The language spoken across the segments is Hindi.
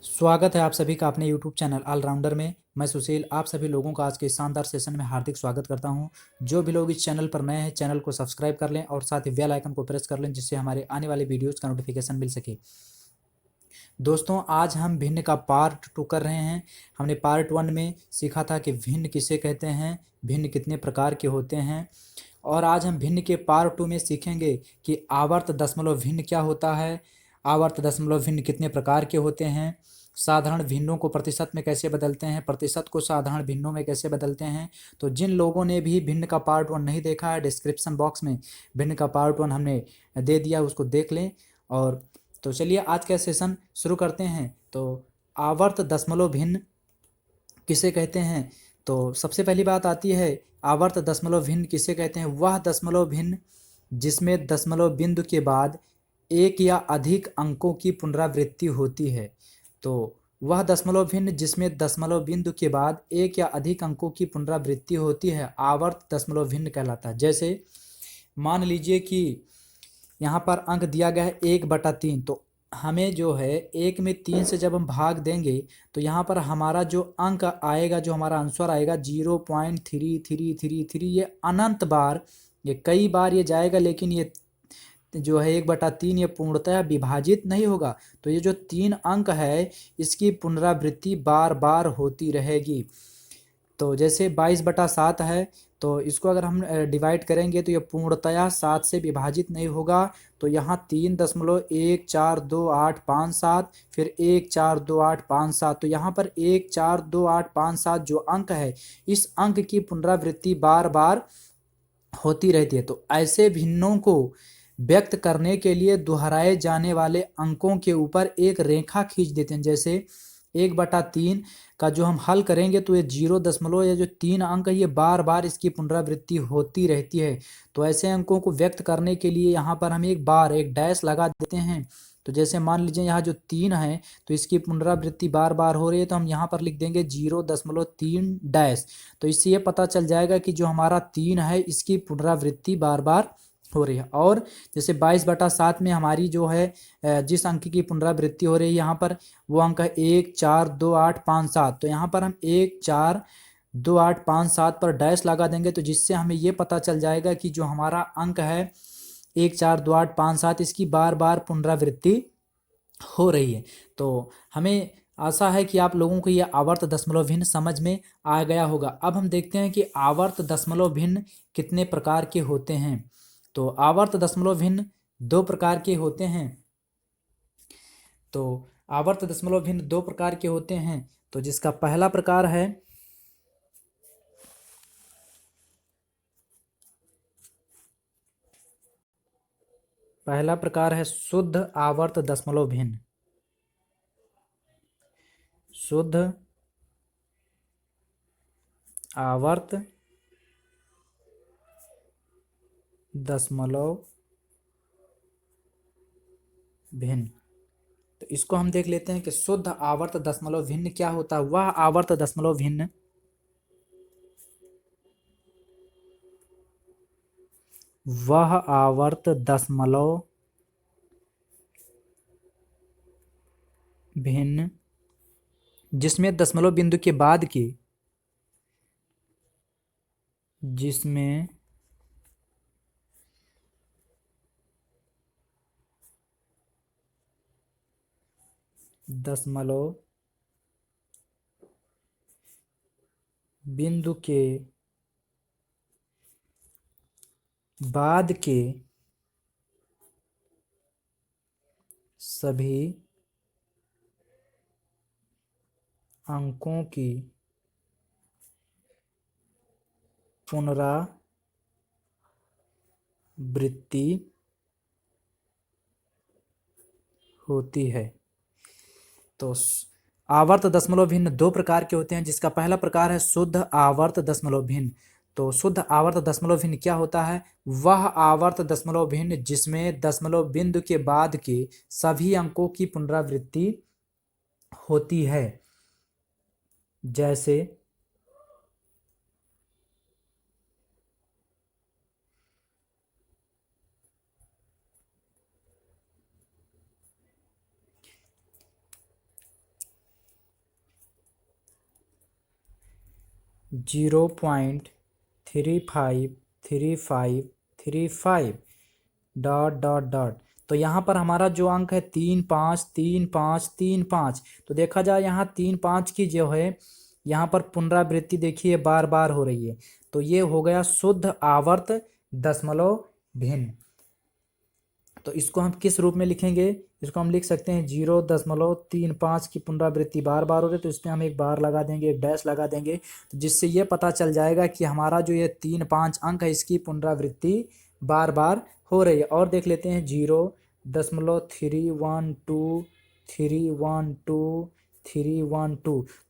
स्वागत है आप सभी का अपने YouTube चैनल ऑलराउंडर में। मैं सुशील आप सभी लोगों का आज के शानदार सेशन में हार्दिक स्वागत करता हूं। जो भी लोग इस चैनल पर नए हैं चैनल को सब्सक्राइब कर लें और साथ ही बेल आइकन को प्रेस कर लें जिससे हमारे आने वाले वीडियोज़ का नोटिफिकेशन मिल सके। दोस्तों आज हम भिन्न का पार्ट 2 कर रहे हैं। हमने पार्ट 1 में सीखा था कि भिन्न किसे कहते हैं, भिन्न कितने प्रकार के होते हैं, और आज हम भिन्न के पार्ट 2 में सीखेंगे कि आवर्त दशमलव भिन्न क्या होता है, आवर्त दशमलव भिन्न कितने प्रकार के होते हैं, साधारण भिन्नों को प्रतिशत में कैसे बदलते हैं, प्रतिशत को साधारण भिन्नों में कैसे बदलते हैं। तो जिन लोगों ने भी भिन्न का पार्ट 1 नहीं देखा है, डिस्क्रिप्शन बॉक्स में भिन्न का पार्ट 1 हमने दे दिया, उसको देख लें। और तो चलिए आज का सेशन शुरू करते हैं। तो आवर्त दशमलव भिन्न किसे कहते हैं, तो सबसे पहली बात आती है आवर्त दशमलव भिन्न किसे कहते हैं। वह दशमलव भिन्न जिसमें दशमलव बिंदु के बाद एक या अधिक अंकों की पुनरावृत्ति होती है। तो वह दशमलव भिन्न जिसमें दशमलव बिंदु के बाद एक या अधिक अंकों की पुनरावृत्ति होती है आवर्त दशमलव भिन्न कहलाता है। जैसे मान लीजिए कि यहाँ पर अंक दिया गया है 1/3, तो हमें जो है 1 में 3 से जब हम भाग देंगे तो यहाँ पर हमारा जो अंक आएगा, जो हमारा आंसर आएगा 0.3333, ये अनंत बार, ये कई बार ये जाएगा, लेकिन ये जो है 1/3 ये पूर्णतः विभाजित नहीं होगा। तो ये जो 3 अंक है इसकी पुनरावृत्ति बार बार होती रहेगी। तो जैसे 22/7 है, तो इसको अगर हम डिवाइड करेंगे तो ये पूर्णतया 7 से विभाजित नहीं होगा। तो यहाँ 3.1428557, फिर 1428557, तो यहाँ पर 1428557 जो अंक है, इस अंक की पुनरावृत्ति बार बार होती रहती है। तो ऐसे भिन्नों को व्यक्त करने के लिए दोहराए जाने वाले अंकों के ऊपर एक रेखा खींच देते हैं। जैसे 1/3 का जो हम हल करेंगे तो ये 0 या जो 3 अंक है ये बार बार इसकी पुनरावृत्ति होती रहती है। तो ऐसे अंकों को व्यक्त करने के लिए यहाँ पर हम एक डैश लगा देते हैं। तो जैसे मान लीजिए यहाँ जो 3 है तो इसकी पुनरावृत्ति बार बार हो रही है, तो हम यहाँ पर लिख देंगे 0.3 डैश। तो इससे ये पता चल जाएगा कि जो हमारा 3 है इसकी पुनरावृत्ति बार बार हो रही है। और जैसे 22/7 में हमारी जो है जिस अंक की पुनरावृत्ति हो रही है यहाँ पर वो अंक है 1428557, तो यहाँ पर हम 1428557 पर डैश लगा देंगे, तो जिससे हमें ये पता चल जाएगा कि जो हमारा अंक है 1428557 इसकी बार बार पुनरावृत्ति हो रही है। तो हमें आशा है कि आप लोगों को यह आवर्त दशमलव भिन्न समझ में आ गया होगा। अब हम देखते हैं कि आवर्त दशमलव भिन्न कितने प्रकार के होते हैं। तो आवर्त दशमलव भिन्न 2 प्रकार के होते हैं। तो आवर्त दशमलव भिन्न 2 प्रकार के होते हैं। तो जिसका पहला प्रकार है शुद्ध आवर्त दशमलव भिन्न। शुद्ध आवर्त दशमलव भिन्न। तो इसको हम देख लेते हैं कि शुद्ध आवर्त दशमलव भिन्न क्या होता है। वह आवर्त दशमलव भिन्न जिसमें दशमलव बिंदु के बाद की दशमलव बिंदु के बाद के सभी अंकों की पुनरावृत्ति होती है। तो आवर्त दशमलव भिन्न 2 प्रकार के होते हैं। जिसका पहला प्रकार है शुद्ध आवर्त दशमलव भिन्न। तो शुद्ध आवर्त दशमलव भिन्न क्या होता है। वह आवर्त दशमलव भिन्न जिसमें दशमलव बिंदु के बाद के सभी अंकों की पुनरावृत्ति होती है। जैसे 0.353535 डॉट डॉट डॉट। तो यहाँ पर हमारा जो अंक है 3 5 3 5 3 5। तो देखा जाए यहाँ 3 5 की जो है यहाँ पर पुनरावृत्ति देखिए बार बार हो रही है। तो ये हो गया शुद्ध आवर्त दशमलव भिन्न। तो इसको हम किस रूप में लिखेंगे? इसको हम लिख सकते हैं 0.35 की पुनरावृत्ति बार बार हो रही है, तो इसमें हम एक बार लगा देंगे, एक डैश लगा देंगे, तो जिससे ये पता चल जाएगा कि हमारा जो ये 3 5 अंक है इसकी पुनरावृत्ति बार बार हो रही है। और देख लेते हैं 0.312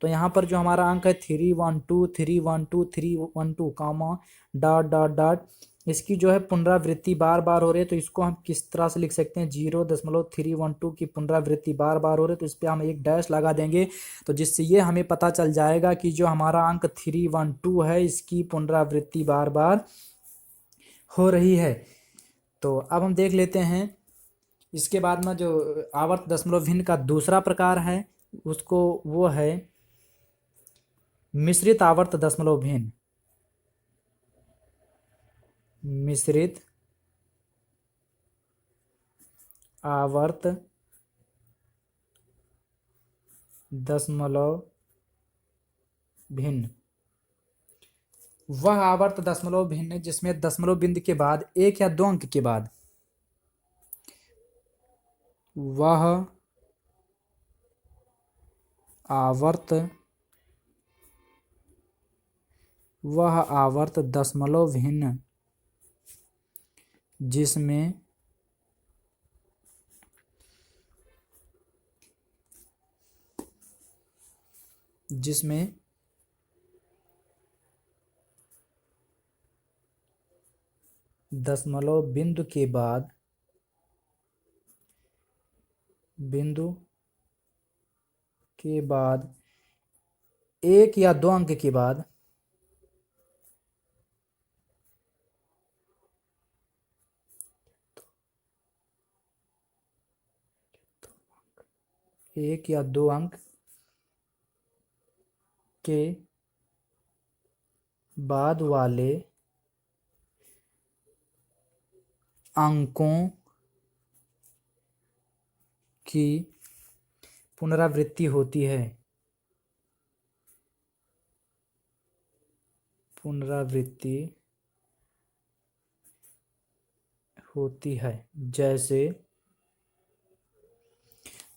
तो यहाँ पर जो हमारा अंक है 312 कामा डॉट डॉट डॉट, इसकी जो है पुनरावृत्ति बार बार हो रही है। तो इसको हम किस तरह से लिख सकते हैं? 0.312 की पुनरावृत्ति बार बार हो रही है, तो इस पर हम एक डैश लगा देंगे, तो जिससे ये हमें पता चल जाएगा कि जो हमारा अंक 312 है इसकी पुनरावृत्ति बार बार हो रही है। तो अब हम देख लेते हैं इसके बाद में जो आवर्त दशमलव भिन्न का दूसरा प्रकार है उसको, वो है मिश्रित आवर्त दशमलव भिन्न। मिश्रित आवर्त दशमलव भिन्न वह आवर्त दशमलव भिन्न है जिसमें दशमलव बिंदु के बाद एक या दो अंक के बाद वह आवर्त दशमलव भिन्न जिसमें दशमलव बिंदु के बाद एक या दो अंक के बाद एक या दो अंक के बाद वाले अंकों की पुनरावृत्ति होती है जैसे।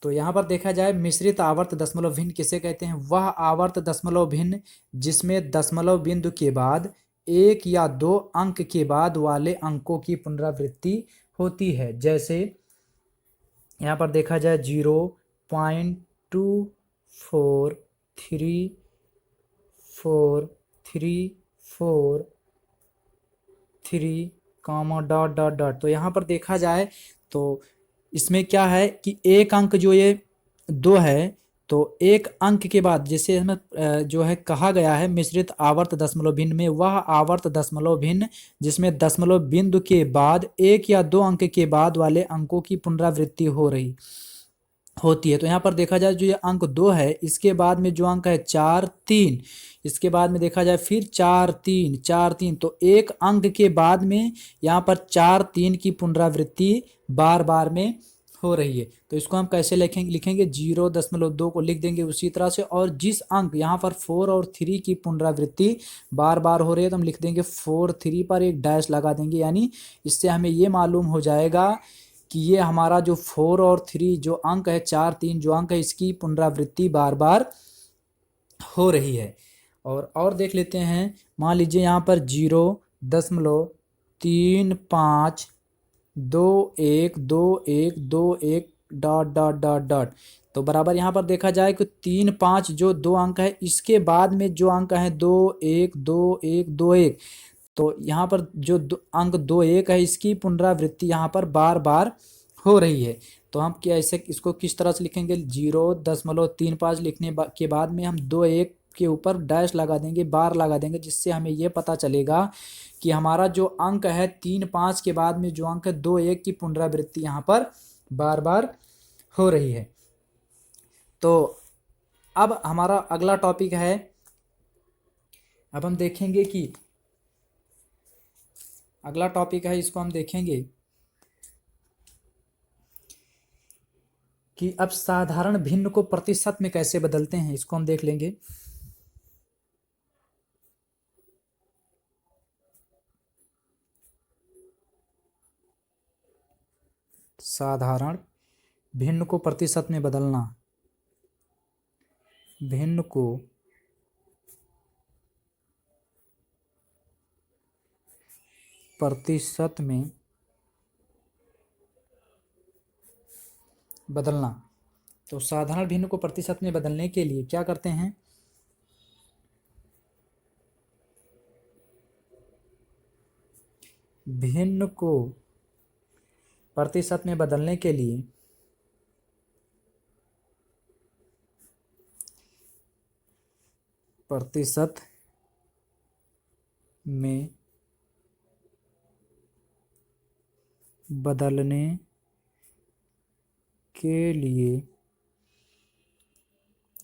तो यहाँ पर देखा जाए मिश्रित आवर्त दशमलव भिन्न किसे कहते हैं? वह आवर्त दशमलव भिन्न जिसमें दशमलव बिंदु के बाद एक या दो अंक के बाद वाले अंकों की पुनरावृत्ति होती है। जैसे यहाँ पर देखा जाए 0.2434343 कामा डॉट डॉट डॉट। तो यहाँ पर देखा जाए तो इसमें क्या है कि एक अंक जो ये दो है, तो एक अंक के बाद जैसे हमें जो है कहा गया है मिश्रित आवर्त दशमलव भिन्न में वह आवर्त दशमलव भिन्न जिसमें दशमलव बिंदु के बाद एक या दो अंक के बाद वाले अंकों की पुनरावृत्ति होती है। तो यहाँ पर देखा जाए जो ये अंक 2 है इसके बाद में जो अंक है 4 3, इसके बाद में देखा जाए फिर 4 3, तो एक अंक के बाद में यहाँ पर 4 3 की पुनरावृत्ति बार बार में हो रही है। तो इसको हम कैसे लिखेंगे 0.2 को लिख देंगे उसी तरह से, और जिस अंक यहाँ पर 4 और 3 की पुनरावृत्ति बार बार हो रही है तो हम लिख देंगे 4 3 पर एक डैश लगा देंगे, यानी इससे हमें ये मालूम हो जाएगा कि ये हमारा जो 4 और 3 जो अंक है 4 3 जो अंक है इसकी पुनरावृत्ति बार बार हो रही है। और देख लेते हैं, मान लीजिए यहाँ पर 0.35212121 डॉट डॉट डॉट डॉट। तो बराबर यहाँ पर देखा जाए कि 3 5 जो दो अंक है इसके बाद में जो अंक है 2 1 2 1 2 1, तो यहाँ पर जो अंक 2 1 है इसकी पुनरावृत्ति यहाँ पर बार बार हो रही है। तो हम क्या ऐसे इसको किस तरह से लिखेंगे? 0.35 लिखने के बाद में हम 2 1 के ऊपर डैश लगा देंगे, बार लगा देंगे, जिससे हमें ये पता चलेगा कि हमारा जो अंक है 3 5 के बाद में जो अंक है 2 1 की पुनरावृत्ति यहाँ पर बार बार हो रही है। तो अब हमारा अगला टॉपिक है अब हम देखेंगे कि अगला टॉपिक है, इसको हम देखेंगे कि अब साधारण भिन्न को प्रतिशत में कैसे बदलते हैं, इसको हम देख लेंगे। साधारण भिन्न को प्रतिशत में बदलना, भिन्न को प्रतिशत में बदलना। तो साधारण भिन्न को प्रतिशत में बदलने के लिए क्या करते हैं, भिन्न को प्रतिशत में बदलने के लिए प्रतिशत में बदलने के लिए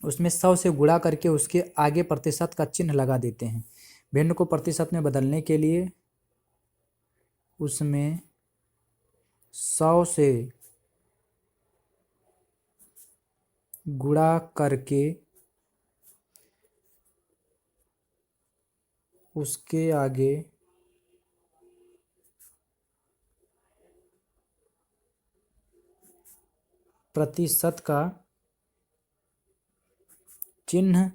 उसमें 100 से गुणा करके उसके आगे प्रतिशत का चिन्ह लगा देते हैं। भिन्न को प्रतिशत में बदलने के लिए उसमें 100 से गुणा करके उसके आगे प्रतिशत का चिन्ह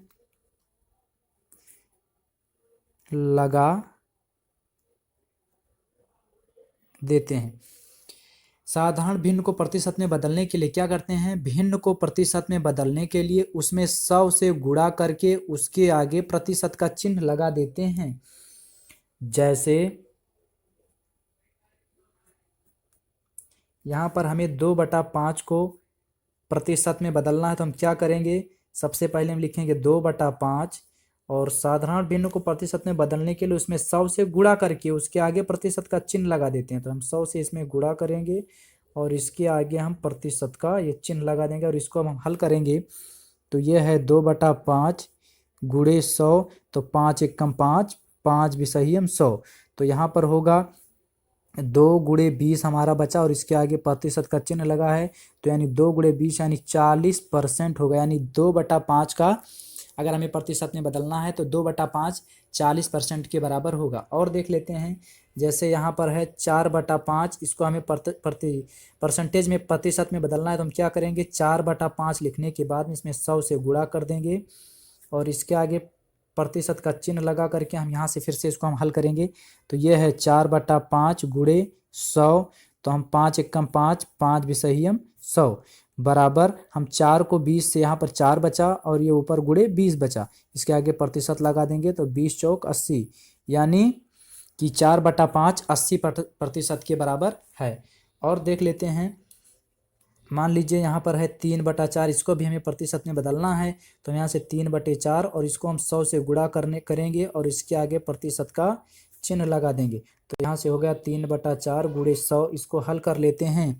लगा देते हैं। साधारण भिन्न को प्रतिशत में बदलने के लिए क्या करते हैं, भिन्न को प्रतिशत में बदलने के लिए उसमें 100 से गुणा करके उसके आगे प्रतिशत का चिन्ह लगा देते हैं। जैसे यहाँ पर हमें 2/5 को प्रतिशत में बदलना है, तो हम क्या करेंगे, सबसे पहले हम लिखेंगे 2/5 और साधारण भिन्न को प्रतिशत में बदलने के लिए उसमें 100 से गुणा करके उसके आगे प्रतिशत का चिन्ह लगा देते हैं। तो हम 100 से इसमें गुणा करेंगे और इसके आगे हम प्रतिशत का ये चिन्ह लगा देंगे और इसको हम हल करेंगे। तो ये है 2/5 गुणे 100, तो 5 एकम 5, 5 विषयम 100। तो यहाँ पर होगा 2 गुणे 20 हमारा बचा और इसके आगे प्रतिशत का चिन्ह लगा है, तो यानी 2 गुणे 20 यानी 40% होगा। यानी 2/5 का अगर हमें प्रतिशत में बदलना है तो 2/5 40% के बराबर होगा। और देख लेते हैं, जैसे यहाँ पर है 4/5, इसको हमें परसेंटेज में प्रतिशत में बदलना है, तो हम क्या करेंगे, 4/5 लिखने के बाद इसमें 100 से गुणा कर देंगे और इसके आगे प्रतिशत का चिन्ह लगा करके हम यहाँ से फिर से इसको हम हल करेंगे। तो ये है 4/5 गुणे 100, तो हम 5 एकम 5, 5 विषयम 100 बराबर हम 4 को 20 से यहाँ पर 4 बचा और ये ऊपर गुणे 20 बचा, इसके आगे प्रतिशत लगा देंगे तो 20 चौक 80, यानी कि 4/5 80% के बराबर है। और देख लेते हैं, मान लीजिए यहाँ पर है 3/4, इसको भी हमें प्रतिशत में बदलना है, तो यहाँ से 3/4 और इसको हम 100 से गुणा करेंगे और इसके आगे प्रतिशत का चिन्ह लगा देंगे। तो यहाँ से हो गया 3/4 गुणे 100, इसको हल कर लेते हैं।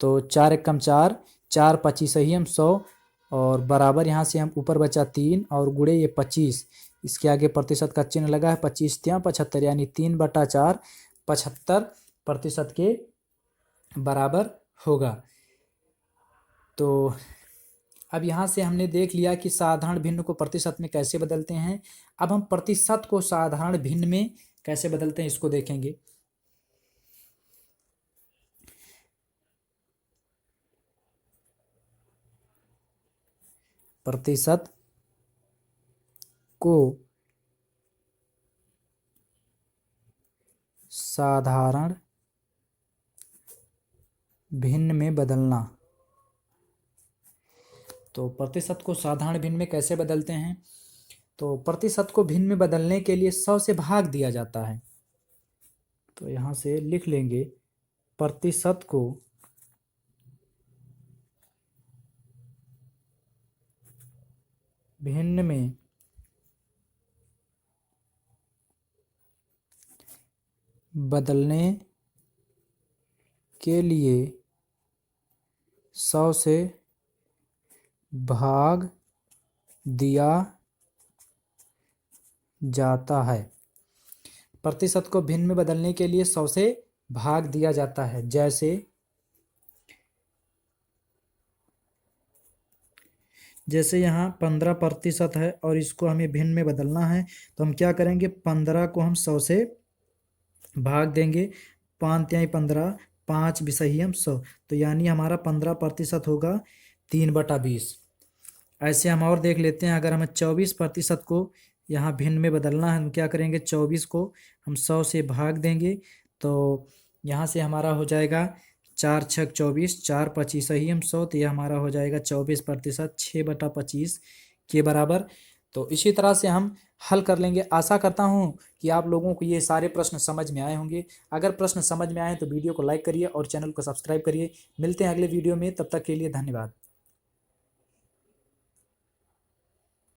तो 4 एकम 4, 4 25 ही हम 100 और बराबर यहाँ से हम ऊपर बचा 3 और गुणे ये 25, इसके आगे प्रतिशत का चिन्ह लगा है, 25 तियां 75, यानी 3/4 75% के बराबर होगा। तो अब यहाँ से हमने देख लिया कि साधारण भिन्न को प्रतिशत में कैसे बदलते हैं। अब हम प्रतिशत को साधारण भिन्न में कैसे बदलते हैं इसको देखेंगे। प्रतिशत को साधारण भिन्न में बदलना। तो प्रतिशत को साधारण भिन्न में कैसे बदलते हैं, तो प्रतिशत को भिन्न में बदलने के लिए 100 से भाग दिया जाता है। तो यहाँ से लिख लेंगे, प्रतिशत को भिन्न में बदलने के लिए 100 से भाग दिया जाता है। प्रतिशत को भिन्न में बदलने के लिए 100 से भाग दिया जाता है। जैसे यहाँ 15% है और इसको हमें भिन्न में बदलना है, तो हम क्या करेंगे, 15 को हम 100 से भाग देंगे। 5 तिहाई 15, 5 बिसहियम 100, तो यानी हमारा 15% होगा 3/20। ऐसे हम और देख लेते हैं, अगर हमें 24% को यहाँ भिन्न में बदलना है, हम क्या करेंगे, 24 को हम 100 से भाग देंगे, तो यहाँ से हमारा हो जाएगा 4 छक 24, 4 पच्चीस ही हम 100, तो यह हमारा हो जाएगा 24%, 6/25 के बराबर। तो इसी तरह से हम हल कर लेंगे। आशा करता हूँ कि आप लोगों को ये सारे प्रश्न समझ में आए होंगे। अगर प्रश्न समझ में आए तो वीडियो को लाइक करिए और चैनल को सब्सक्राइब करिए। मिलते हैं अगले वीडियो में, तब तक के लिए धन्यवाद।